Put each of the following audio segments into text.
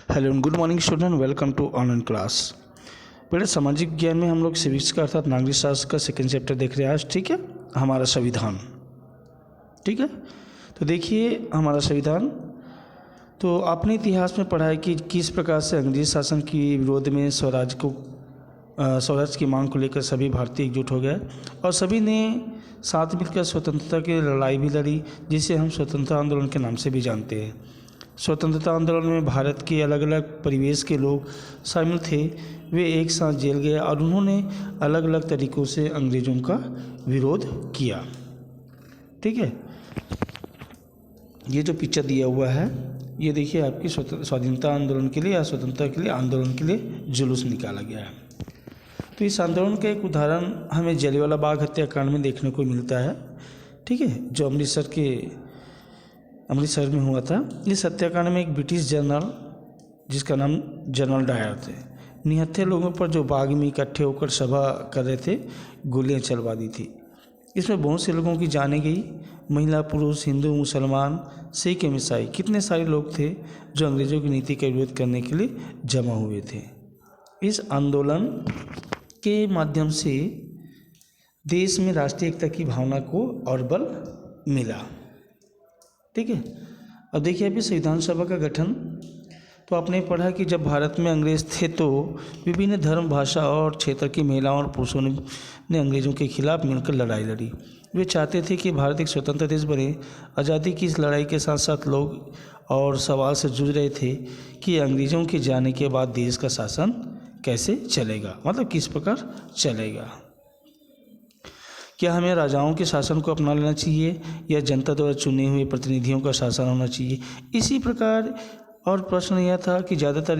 Hello and good morning student, welcome to online class. बेटे सामाजिक विज्ञान में हम लोग सिविक्स का अर्थात नागरिक शास्त्र का सेकंड चैप्टर देख रहे हैं आज। ठीक है, हमारा संविधान। ठीक है, तो देखिए हमारा संविधान। तो आपने इतिहास में पढ़ा है कि किस प्रकार से अंग्रेजी शासन के विरोध में स्वराज की मांग को लेकर सभी भारतीय एकजुट हो गए और सभी ने साथ मिलकर स्वतंत्रता की लड़ाई भी लड़ी, जिसे हम स्वतंत्रता आंदोलन के नाम से भी जानते हैं। स्वतंत्रता आंदोलन में भारत के अलग अलग परिवेश के लोग शामिल थे। वे एक साथ जेल गए और उन्होंने अलग अलग तरीक़ों से अंग्रेज़ों का विरोध किया। ठीक है, ये जो पिक्चर दिया हुआ है ये देखिए आपकी स्वाधीनता आंदोलन के लिए या स्वतंत्रता के लिए आंदोलन के लिए जुलूस निकाला गया है। तो इस आंदोलन का एक उदाहरण हमें जलियांवाला बाग हत्याकांड में देखने को मिलता है। ठीक है, जो अमृतसर में हुआ था। इस हत्याकांड में एक ब्रिटिश जनरल जिसका नाम जनरल डायर थे, निहत्थे लोगों पर जो बाग में इकट्ठे होकर सभा कर रहे थे गोलियां चलवा दी थी। इसमें बहुत से लोगों की जानें गई, महिला पुरुष, हिंदू मुसलमान, सिख एवं ईसाई, कितने सारे लोग थे जो अंग्रेज़ों की नीति का विरोध करने के लिए जमा हुए थे। इस आंदोलन के माध्यम से देश में राष्ट्रीय एकता की भावना को और बल मिला। ठीक है, अब देखिए अभी संविधान सभा का गठन। तो आपने पढ़ा कि जब भारत में अंग्रेज थे तो विभिन्न धर्म, भाषा और क्षेत्र की महिलाओं और पुरुषों ने अंग्रेज़ों के खिलाफ मिलकर लड़ाई लड़ी। वे चाहते थे कि भारत एक स्वतंत्र देश बने। आज़ादी की इस लड़ाई के साथ साथ लोग और सवाल से जूझ रहे थे कि अंग्रेज़ों के जाने के बाद देश का शासन कैसे चलेगा, मतलब किस प्रकार चलेगा। क्या हमें राजाओं के शासन को अपना लेना चाहिए या जनता द्वारा चुने हुए प्रतिनिधियों का शासन होना चाहिए। इसी प्रकार और प्रश्न यह था कि ज़्यादातर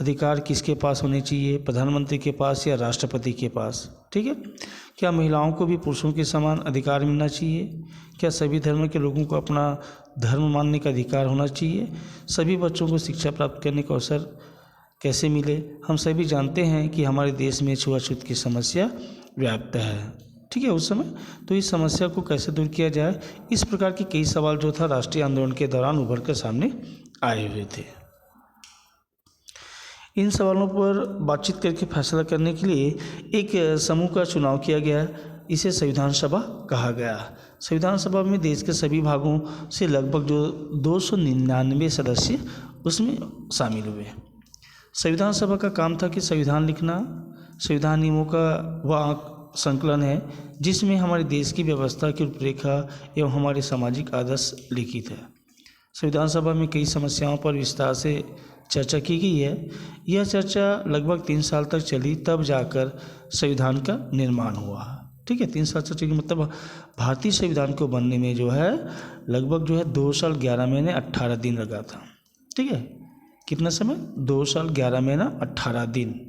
अधिकार किसके पास होने चाहिए, प्रधानमंत्री के पास या राष्ट्रपति के पास। ठीक है, क्या महिलाओं को भी पुरुषों के समान अधिकार मिलना चाहिए, क्या सभी धर्म के लोगों को अपना धर्म मानने का अधिकार होना चाहिए, सभी बच्चों को शिक्षा प्राप्त करने का अवसर कैसे मिले। हम सभी जानते हैं कि हमारे देश में छुआछूत की समस्या व्याप्त है। ठीक है, उस समय तो इस समस्या को कैसे दूर किया जाए, इस प्रकार के कई सवाल जो था राष्ट्रीय आंदोलन के दौरान उभर कर सामने आए हुए थे। इन सवालों पर बातचीत करके फैसला करने के लिए एक समूह का चुनाव किया गया। इसे संविधान सभा कहा गया। संविधान सभा में देश के सभी भागों से लगभग जो 299 सदस्य उसमें शामिल हुए। संविधान सभा का काम था कि संविधान लिखना। संविधान नियमों का वह संकलन है जिसमें हमारे देश की व्यवस्था की रूपरेखा एवं हमारे सामाजिक आदर्श लिखित है। संविधान सभा में कई समस्याओं पर विस्तार से चर्चा की गई है। यह चर्चा लगभग 3 साल तक चली, तब जाकर संविधान का निर्माण हुआ। ठीक है, 3 साल तक चली, मतलब भारतीय संविधान को बनने में जो है लगभग 2 साल 11 महीने 18 दिन लगा था। ठीक है, कितना समय? 2 साल 11 महीना 18 दिन,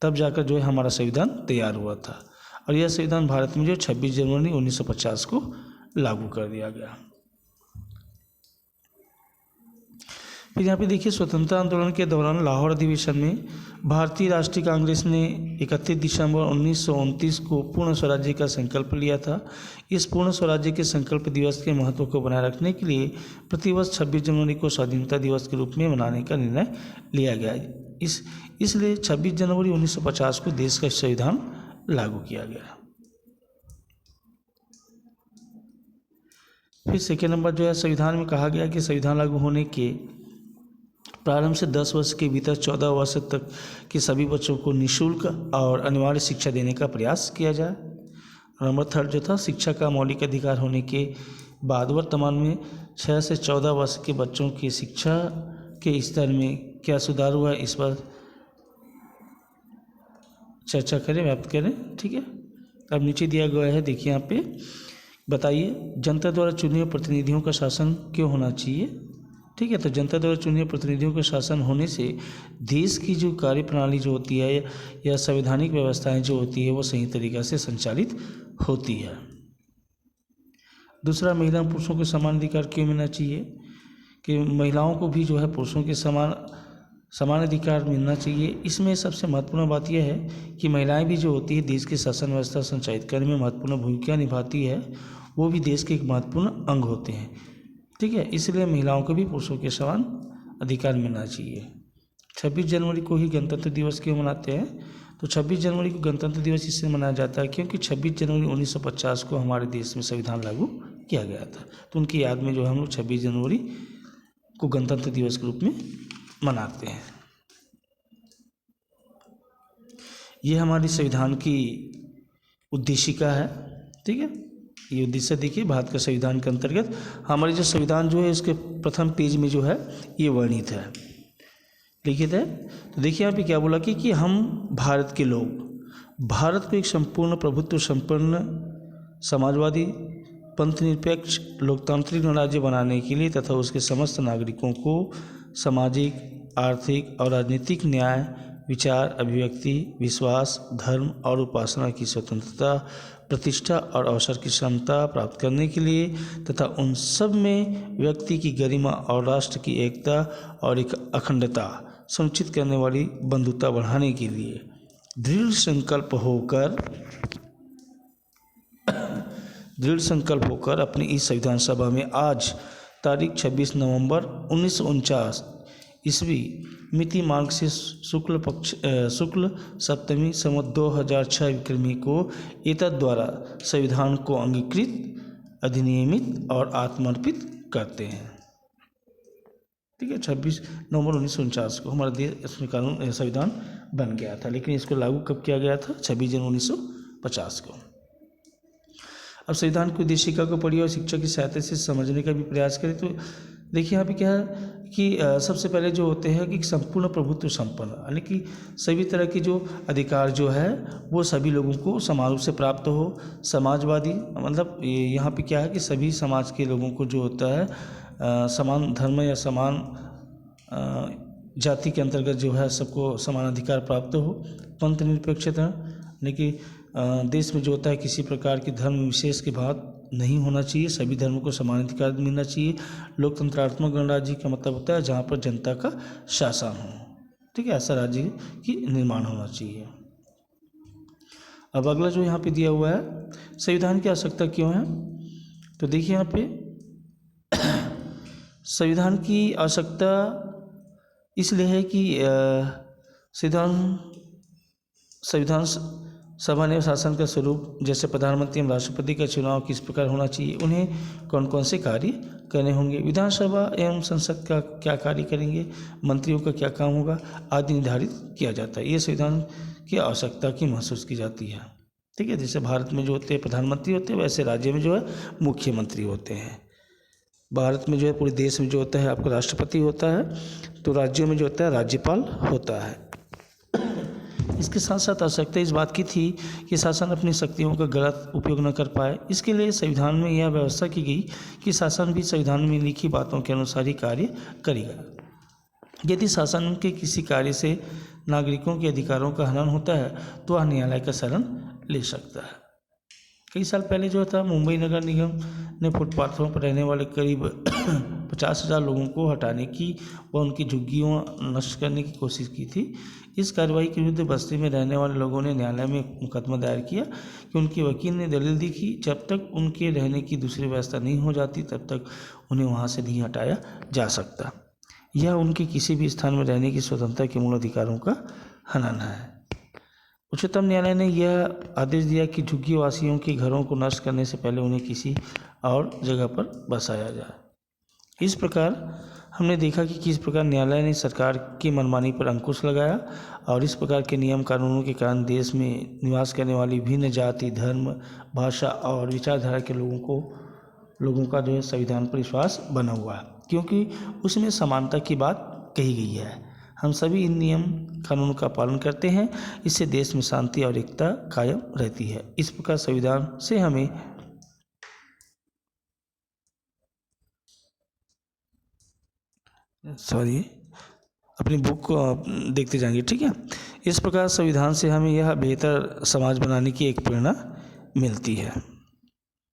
तब जाकर हमारा संविधान तैयार हुआ था। और यह संविधान भारत में 26 जनवरी 1950 को लागू कर दिया गया। फिर यहाँ पे देखिए स्वतंत्रता आंदोलन के दौरान लाहौर अधिवेशन में भारतीय राष्ट्रीय कांग्रेस ने 31 दिसंबर 1929 को पूर्ण स्वराज्य का संकल्प लिया था। इस पूर्ण स्वराज्य के संकल्प दिवस के महत्व को बनाए रखने के लिए प्रतिवर्ष 26 जनवरी को स्वाधीनता दिवस के रूप में मनाने का निर्णय लिया गया। इसलिए 26 जनवरी 1950 को देश का संविधान लागू किया गया। फिर सेकेंड नंबर संविधान में कहा गया कि संविधान लागू होने के प्रारंभ से 10 वर्ष के भीतर 14 वर्ष तक के सभी बच्चों को निःशुल्क और अनिवार्य शिक्षा देने का प्रयास किया जाए। नंबर थर्ड था शिक्षा का मौलिक अधिकार होने के बाद वर्तमान में 6 से 14 वर्ष के बच्चों की शिक्षा के स्तर में क्या सुधार हुआ है, इस पर चर्चा करें, व्याप्त करें। ठीक है, अब नीचे दिया गया है, देखिए यहाँ पे बताइए जनता द्वारा चुने हुए प्रतिनिधियों का शासन क्यों होना चाहिए। ठीक है, तो जनता द्वारा चुने हुए प्रतिनिधियों का शासन होने से देश की जो कार्य प्रणाली जो होती है या संवैधानिक व्यवस्थाएं जो होती है वो सही तरीक़ा से संचालित होती है। दूसरा, महिला पुरुषों को समान अधिकार क्यों मिलना चाहिए, कि महिलाओं को भी पुरुषों के समान अधिकार मिलना चाहिए। इसमें सबसे महत्वपूर्ण बात यह है कि महिलाएं भी जो होती है देश की शासन व्यवस्था संचालित करने में महत्वपूर्ण भूमिका निभाती है। वो भी देश के एक महत्वपूर्ण अंग होते हैं। ठीक है, इसलिए महिलाओं को भी पुरुषों के समान अधिकार मिलना चाहिए। 26 जनवरी को ही गणतंत्र दिवस क्यों मनाते हैं? तो 26 जनवरी को गणतंत्र दिवस इससे मनाया जाता है क्योंकि 26 जनवरी 1950 को हमारे देश में संविधान लागू किया गया था। तो उनकी याद में जो है हम लोग 26 जनवरी को गणतंत्र दिवस के रूप में मनाते हैं। ये हमारी संविधान की उद्देशिका है, ठीक है। ये उद्देश्य देखिए भारत का संविधान के अंतर्गत हमारे जो संविधान जो है इसके प्रथम पेज में जो है ये वर्णित है, लिखित है। तो देखिए यहाँ पे क्या बोला कि हम भारत के लोग भारत को एक संपूर्ण प्रभुत्व संपन्न समाजवादी पंथनिरपेक्ष लोकतांत्रिक गणराज्य बनाने के लिए तथा उसके समस्त नागरिकों को सामाजिक, आर्थिक और राजनीतिक न्याय, विचार, अभिव्यक्ति, विश्वास, धर्म और उपासना की स्वतंत्रता, प्रतिष्ठा और अवसर की क्षमता प्राप्त करने के लिए तथा उन सब में व्यक्ति की गरिमा और राष्ट्र की एकता और एक अखंडता सुनिश्चित करने वाली बंधुता बढ़ाने के लिए दृढ़ संकल्प होकर अपनी इस संविधान सभा में आज तारीख 26 नवंबर 1949 ईस्वी मिति मार्ग से शुक्ल सप्तमी संवत 2006 विक्रमी को एतद द्वारा संविधान को अंगीकृत, अधिनियमित और आत्मर्पित करते हैं। ठीक है, 26 नवंबर 1949 को हमारा देश इसमें कानून संविधान बन गया था, लेकिन इसको लागू कब किया गया था? 26 जनवरी 1950 को। अब संविधान की उद्देशिका को पढ़िए और शिक्षा की सहायता से समझने का भी प्रयास करें। तो देखिए यहाँ पे क्या है कि सबसे पहले जो होते हैं कि संपूर्ण प्रभुत्व संपन्न, यानी कि सभी तरह की जो अधिकार जो है वो सभी लोगों को समान रूप से प्राप्त हो। समाजवादी मतलब यहाँ पे क्या है कि सभी समाज के लोगों को जो होता है समान धर्म या समान जाति के अंतर्गत जो है सबको समान अधिकार प्राप्त हो। पंथ निरपेक्षता, यानी कि देश में जो होता है किसी प्रकार की धर्म विशेष के भाग नहीं होना चाहिए, सभी धर्मों को समान अधिकार मिलना चाहिए। लोकतंत्रात्मक गणराज्य का मतलब होता है जहाँ पर जनता का शासन हो, ठीक है, ऐसा राज्य की निर्माण होना चाहिए। अब अगला जो यहाँ पे दिया हुआ है, संविधान की आवश्यकता क्यों है? तो देखिए यहाँ पे संविधान की आवश्यकता इसलिए है कि संविधान सभा ने शासन का स्वरूप, जैसे प्रधानमंत्री एवं राष्ट्रपति का चुनाव किस प्रकार होना चाहिए, उन्हें कौन कौन से कार्य करने होंगे, विधानसभा एवं संसद का क्या कार्य करेंगे, मंत्रियों का क्या काम होगा आदि निर्धारित किया जाता है। ये संविधान की आवश्यकता की महसूस की जाती है। ठीक है, जैसे भारत में जो होते हैं प्रधानमंत्री होते हैं, वैसे राज्य में जो है मुख्यमंत्री होते हैं। भारत में जो है पूरे देश में जो होता है आपका राष्ट्रपति होता है, तो राज्यों में जो होता है राज्यपाल होता है। इसके साथ साथ आवश्यकता इस बात की थी कि शासन अपनी शक्तियों का गलत उपयोग न कर पाए। इसके लिए संविधान में यह व्यवस्था की गई कि शासन भी संविधान में लिखी बातों के अनुसार ही कार्य करेगा। यदि शासन के किसी कार्य से नागरिकों के अधिकारों का हनन होता है तो वह न्यायालय का शरण ले सकता है। कई साल पहले जो था मुंबई नगर निगम ने फुटपाथों पर रहने वाले करीब 50,000 लोगों को हटाने की व उनकी झुग्गियों नष्ट करने की कोशिश की थी। इस कार्रवाई के विरुद्ध बस्ती में रहने वाले लोगों ने न्यायालय में मुकदमा दायर किया कि उनके वकील ने दलील दी कि जब तक उनके रहने की दूसरी व्यवस्था नहीं हो जाती तब तक उन्हें वहाँ से नहीं हटाया जा सकता। यह उनके किसी भी स्थान में रहने की स्वतंत्रता के मूल अधिकारों का हनन है। उच्चतम न्यायालय ने यह आदेश दिया कि झुग्गी वासियों के घरों को नष्ट करने से पहले उन्हें किसी और जगह पर बसाया जाए। इस प्रकार हमने देखा कि किस प्रकार न्यायालय ने सरकार की मनमानी पर अंकुश लगाया और इस प्रकार के नियम कानूनों के कारण देश में निवास करने वाली भिन्न जाति, धर्म, भाषा और विचारधारा के लोगों का जो है संविधान पर विश्वास बना हुआ है, क्योंकि उसमें समानता की बात कही गई है। हम सभी इन नियम कानून का पालन करते हैं, इससे देश में शांति और एकता कायम रहती है। इस प्रकार संविधान से हमें अपनी बुक को देखते जाएंगे, ठीक है। इस प्रकार संविधान से हमें यह बेहतर समाज बनाने की एक प्रेरणा मिलती है,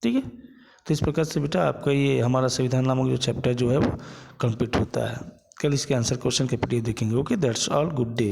ठीक है। तो इस प्रकार से बेटा आपका ये हमारा संविधान नामक जो चैप्टर जो है वो कंप्लीट होता है। कल इसके आंसर क्वेश्चन के पीडीएफ देखेंगे। Okay, that's all, good day.